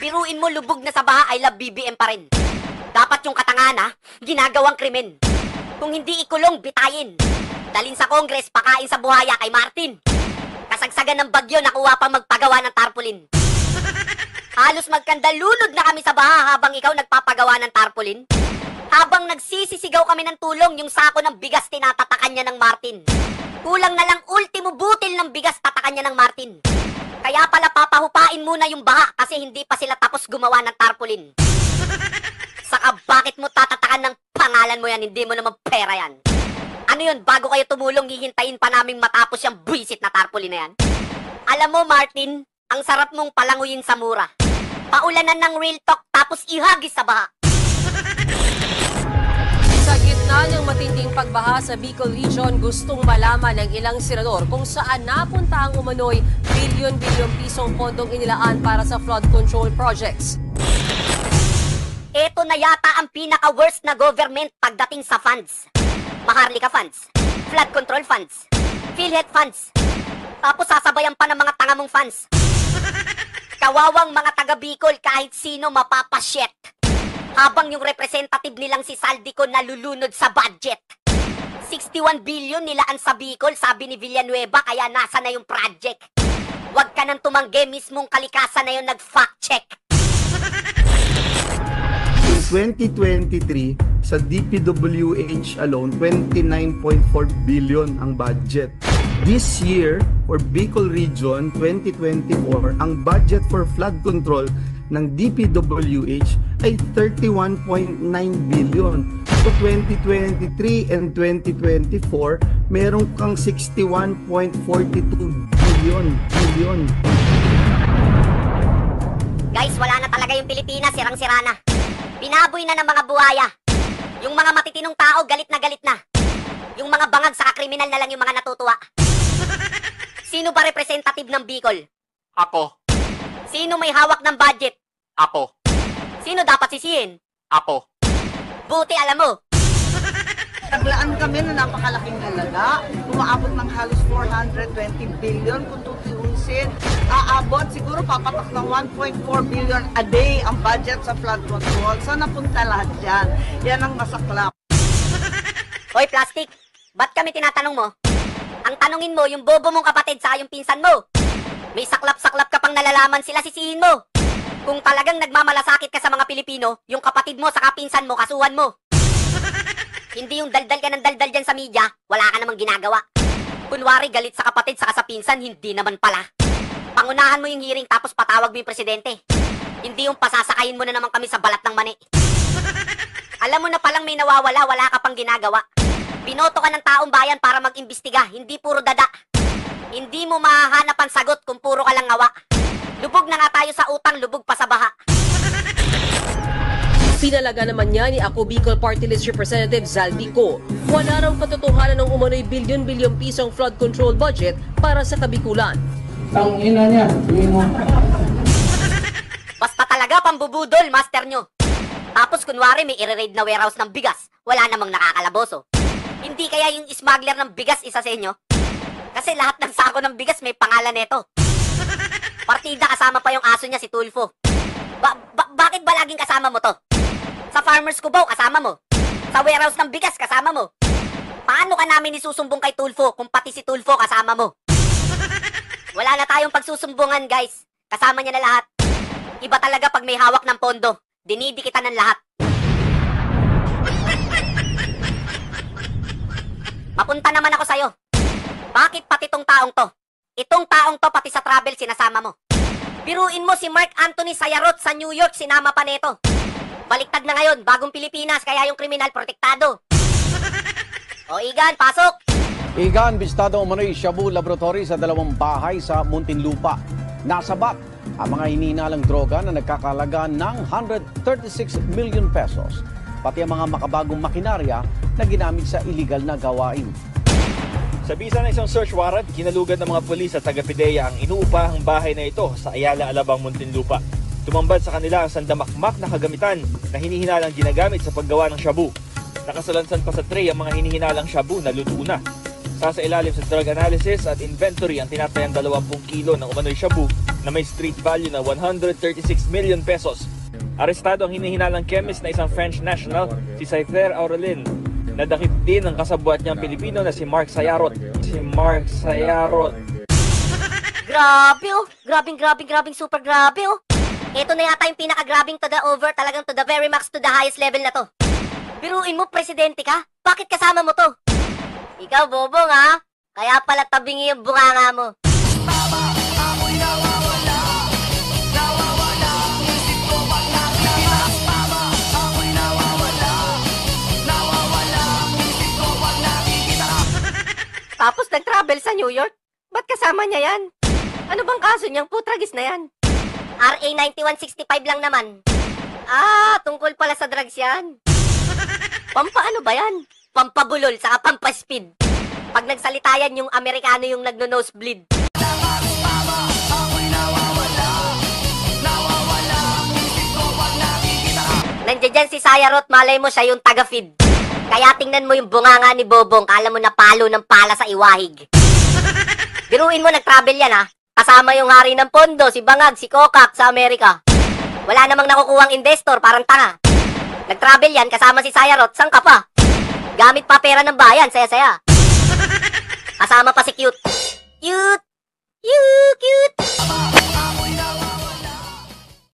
Biruin mo, lubog na sa baha, I love BBM pa rin. Dapat yung katangana, ginagawang krimen. Kung hindi ikulong, bitayin. Dalin sa Congress, pakain sa buhaya kay Martin. Kasagsagan ng bagyo, nakuha pa magpagawa ng tarpaulin. Halos magkandalunod na kami sa baha habang ikaw nagpapagawa ng tarpaulin. Habang nagsisisigaw kami ng tulong, yung sako ng bigas tinatatakan niya ng Martin. Kulang na lang ultimo butil ng bigas tatakan niya ng Martin. Kaya pala papahupain muna yung baha kasi hindi pa sila tapos gumawa ng tarpaulin. Saka bakit mo tatatakan ng pangalan mo yan, hindi mo naman pera yan. Ano yun, bago kayo tumulong, hihintayin pa naming matapos yung buwisit na tarpaulin na yan? Alam mo Martin, ang sarap mong palanguyin sa mura. Paulanan ng real talk tapos ihagis sa baha. Sa gitna ng matinding pagbaha sa Bicol Region, gustong malaman ng ilang senador kung saan napunta ang umano'y bilyon-bilyong pisong pondong inilaan para sa flood control projects. Ito na yata ang pinaka-worst na government pagdating sa funds. Maharlika funds, flood control funds, PhilHealth funds. Tapos sasabayan pa ng mga tangamong funds. Kawawang mga taga Bicol kahit sino mapapasyet. Habang yung representative nilang si Saldico nalulunod sa budget. 61 billion nilaan sa Bicol, sabi ni Villanueva, kaya nasa na yung project. Huwag ka nang tumanggi, mismong kalikasan na yung nag-fact check. In 2023, sa DPWH alone, 29.4 billion ang budget. This year, for Bicol Region 2024, ang budget for flood control ng DPWH ay 31.9 billion. So 2023 and 2024, meron kang 61.42 billion. Guys, wala na talaga yung Pilipinas, sirang-sira na. Binaboy na ng mga buhaya. Yung mga matitinong tao, galit na galit na. Yung mga bangag sa kriminal na lang yung mga natutuwa. Sino ba representative ng Bicol? Ako. Sino may hawak ng budget? Ako. Sino dapat sisihin? Ako. Buti alam mo. Naglaan kami na napakalaking halaga, umaabot ng halos 420 billion kung tutuusin. Aabot, siguro papatak ng 1.4 billion a day ang budget sa flood control. Saan napunta lahat yan? Yan ang masaklap. Hoy, plastic, ba't kami tinatanong mo? Ang tanungin mo, yung bobo mong kapatid sa yung pinsan mo. May saklap-saklap ka pang nalalaman, sila sisihin mo. Kung talagang nagmamalasakit ka sa mga Pilipino, yung kapatid mo sa kapinsan mo, kasuhan mo. Hindi yung daldal ka ng daldal dyan sa media, wala ka namang ginagawa. Kunwari galit sa kapatid saka sa pinsan, hindi naman pala. Pangunahan mo yung hearing tapos patawag mo yung presidente. Hindi yung pasasakayin mo na naman kami sa balat ng mani. Alam mo na palang may nawawala, wala ka pang ginagawa. Binoto ka ng taong bayan para mag-imbestiga, hindi puro dada. Hindi mo mahahanap ang sagot kung puro ka lang ngawa. Lubog na nga tayo sa utang, lubog pa sa baha. Pinalaga naman niya ni Ako Bicol Party List Representative Zaldico. Wala raw katotohanan ng umano'y bilyon-bilyong pisong flood control budget para sa Kabikulan. Ang ina niya, mo. Basta talaga pambubudol, master nyo. Tapos kunwari may i-raid na warehouse ng bigas, wala namang nakakalaboso. Hindi kaya yung smuggler ng bigas isa sa inyo? Kasi lahat ng sako ng bigas may pangalan nito. Partida kasama pa yung aso niya, si Tulfo. Bakit ba laging kasama mo to? Sa Farmers Cubao, kasama mo. Sa warehouse ng bigas, kasama mo. Paano ka namin isusumbong kay Tulfo kung pati si Tulfo kasama mo? Wala na tayong pagsusumbungan, guys. Kasama niya na lahat. Iba talaga pag may hawak ng pondo. Dinidikitan ng lahat. Papunta naman ako sa'yo. Bakit pati tong taong to? Itong taong to pati sa travel sinasama mo. Biruin mo si Mark Anthony Sayarot sa New York, sinama pa neto. Baliktad na ngayon, bagong Pilipinas, kaya yung kriminal protektado. O Igan, pasok! Igan, bistado umano'y Shabu Laboratory sa dalawang bahay sa Muntinlupa. Nasabat ang mga hinihinalang droga na nagkakalaga ng 136 million pesos. Pati ang mga makabagong makinarya na ginamit sa illegal na gawain. Sa bisa ng isang search warrant, kinalugad ng mga pulis at taga-PIDEA ang inuupahang bahay na ito sa Ayala, Alabang, Muntinlupa. Tumambad sa kanila ang sandamakmak na kagamitan na hinihinalang ginagamit sa paggawa ng shabu. Nakasalansan pa sa tray ang mga hinihinalang shabu na luto na. Sa ilalim sa drug analysis at inventory ang tinatayang 20 kilo ng umano'y shabu na may street value na 136 million pesos. Arestado ang hinihinalang chemist na isang French national, si Cyther Aurelin. Nadakip din ang kasabwat niyang Pilipino na si Mark Sayarot. Grabe oh. Grabing super grabe oh. Ito na yata yung pinakagrabing to the over, talagang to the very max, to the highest level na to. Biruin mo, presidente ka? Bakit kasama mo to? Ikaw, bobong ha? Kaya pala tabingi yung bunganga mo. Tapos nag-travel sa New York? Ba't kasama niya yan? Ano bang kaso niyang putragis na yan? RA 9165 lang naman. Tungkol pala sa drugs yan. Pampaano ba yan? Pampabulol, saka pampaspeed. Pag nagsalita yan, yung Amerikano yung nagno-nosebleed. Nandiyan dyan si Sayarot, malay mo siya yung taga-feed. Kaya tingnan mo yung bunganga ni Bobong, kala mo na palo ng pala sa iwahig. Biruin mo, nag-travel yan ha. Kasama yung hari ng pondo, si Bangag, si Kokak sa Amerika. Wala namang nakukuhang investor, parang tanga. Nag-travel yan, kasama si Sayarot, saan ka pa? Gamit pa pera ng bayan, saya-saya. Kasama pa si Cute. Cute! Cute!